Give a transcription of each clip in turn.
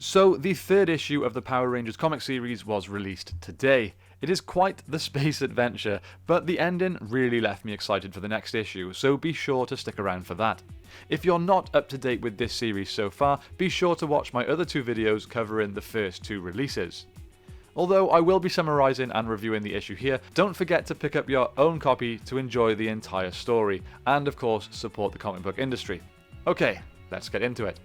So the third issue of the Power Rangers comic series was released today. It is quite the space adventure, but the ending really left me excited for the next issue, so be sure to stick around for that. If you're not up to date with this series so far, be sure to watch my other two videos covering the first two releases. Although I will be summarising and reviewing the issue here, don't forget to pick up your own copy to enjoy the entire story, and of course support the comic book industry. Okay, let's get into it.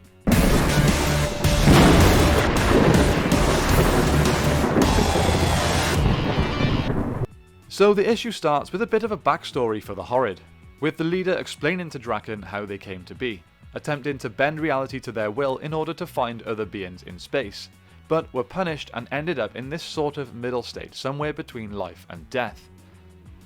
So the issue starts with a bit of a backstory for the Horrid, with the leader explaining to Drakkon how they came to be, attempting to bend reality to their will in order to find other beings in space, but were punished and ended up in this sort of middle state somewhere between life and death.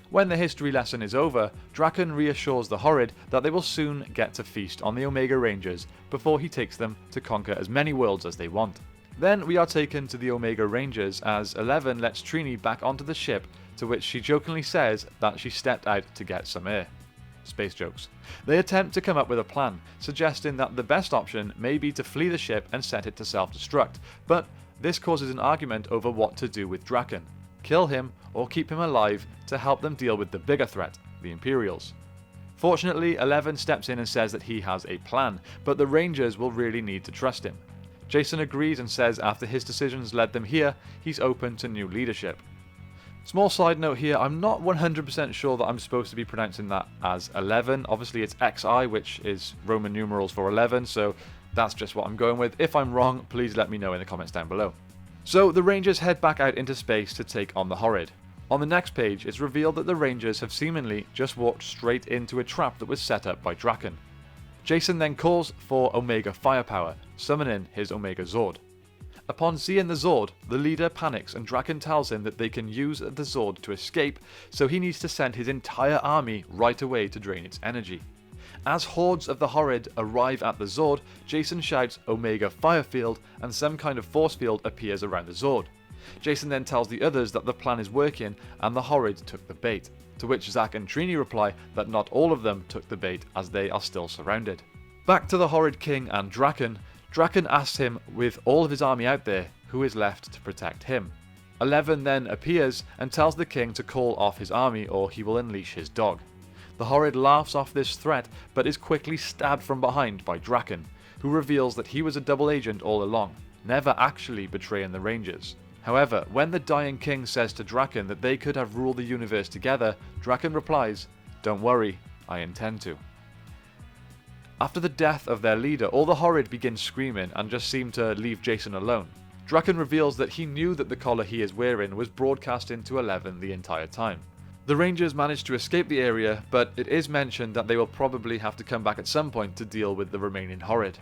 When the history lesson is over, Drakkon reassures the Horrid that they will soon get to feast on the Omega Rangers before he takes them to conquer as many worlds as they want. Then we are taken to the Omega Rangers as Eleven lets Trini back onto the ship, to which she jokingly says that she stepped out to get some air. Space jokes. They attempt to come up with a plan, suggesting that the best option may be to flee the ship and set it to self-destruct, but this causes an argument over what to do with Drakkon. Kill him or keep him alive to help them deal with the bigger threat, the Imperials. Fortunately, Eleven steps in and says that he has a plan, but the Rangers will really need to trust him. Jason agrees and says after his decisions led them here, he's open to new leadership. Small side note here, I'm not 100% sure that I'm supposed to be pronouncing that as 11. Obviously it's XI, which is Roman numerals for 11, so that's just what I'm going with. If I'm wrong, please let me know in the comments down below. So the Rangers head back out into space to take on the Horrid. On the next page, it's revealed that the Rangers have seemingly just walked straight into a trap that was set up by Drakkon. Jason then calls for Omega firepower, summoning his Omega Zord. Upon seeing the Zord, the leader panics and Drakkon tells him that they can use the Zord to escape, so he needs to send his entire army right away to drain its energy. As hordes of the Horrid arrive at the Zord, Jason shouts Omega Fire Field and some kind of force field appears around the Zord. Jason then tells the others that the plan is working and the Horrid took the bait, to which Zack and Trini reply that not all of them took the bait as they are still surrounded. Back to the Horrid King and Drakkon. Drakkon asks him, with all of his army out there, who is left to protect him. Eleven then appears and tells the king to call off his army or he will unleash his dog. The Horrid laughs off this threat but is quickly stabbed from behind by Drakkon, who reveals that he was a double agent all along, never actually betraying the Rangers. However, when the dying king says to Drakkon that they could have ruled the universe together, Drakkon replies, "Don't worry, I intend to." After the death of their leader, all the Horrid begin screaming and just seem to leave Jason alone. Drakkon reveals that he knew that the collar he is wearing was broadcasting to 11 the entire time. The Rangers manage to escape the area, but it is mentioned that they will probably have to come back at some point to deal with the remaining Horrid.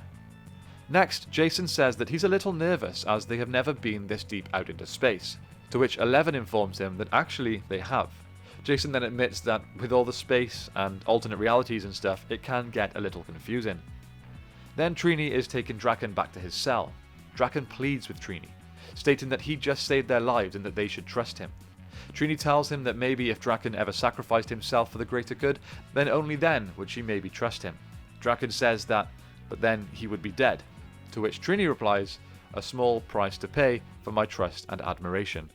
Next, Jason says that he's a little nervous as they have never been this deep out into space, to which 11 informs him that actually they have. Jason then admits that with all the space and alternate realities and stuff, it can get a little confusing. Then Trini is taking Drakkon back to his cell. Drakkon pleads with Trini, stating that he just saved their lives and that they should trust him. Trini tells him that maybe if Drakkon ever sacrificed himself for the greater good, then only then would she maybe trust him. Drakkon says that, but then he would be dead, to which Trini replies, "A small price to pay for my trust and admiration."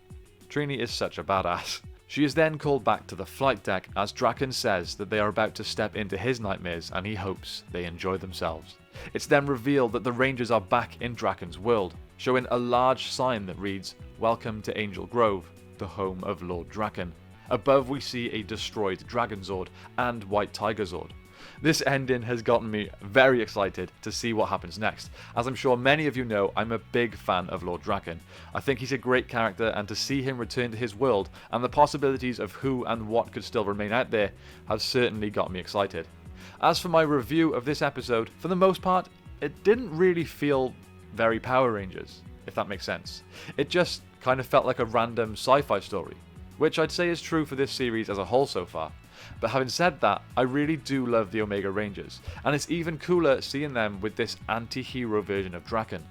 Trini is such a badass. She is then called back to the flight deck as Drakkon says that they are about to step into his nightmares and he hopes they enjoy themselves. It's then revealed that the Rangers are back in Drakkon's world, showing a large sign that reads, "Welcome to Angel Grove, the home of Lord Drakkon." Above we see a destroyed Dragon Zord and White Tiger Zord. This ending has gotten me very excited to see what happens next. As I'm sure many of you know, I'm a big fan of Lord Drakkon. I think he's a great character, and to see him return to his world and the possibilities of who and what could still remain out there has certainly got me excited. As for my review of this episode, for the most part, it didn't really feel very Power Rangers, if that makes sense. It just kind of felt like a random sci-fi story, which I'd say is true for this series as a whole so far. But having said that, I really do love the Omega Rangers, and it's even cooler seeing them with this anti-hero version of Drakkon.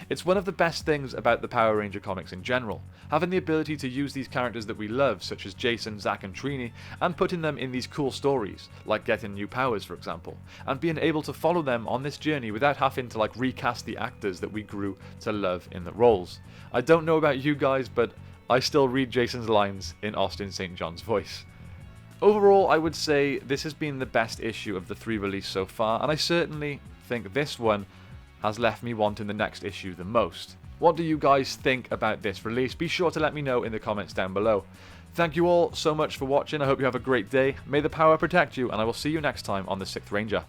It's one of the best things about the Power Ranger comics in general, having the ability to use these characters that we love, such as Jason, Zack and Trini, and putting them in these cool stories, like getting new powers for example, and being able to follow them on this journey without having to recast the actors that we grew to love in the roles. I don't know about you guys, but I still read Jason's lines in Austin St. John's voice. Overall, I would say this has been the best issue of the 3 released so far, and I certainly think this one has left me wanting the next issue the most. What do you guys think about this release? Be sure to let me know in the comments down below. Thank you all so much for watching. I hope you have a great day. May the power protect you, and I will see you next time on the 6th Ranger.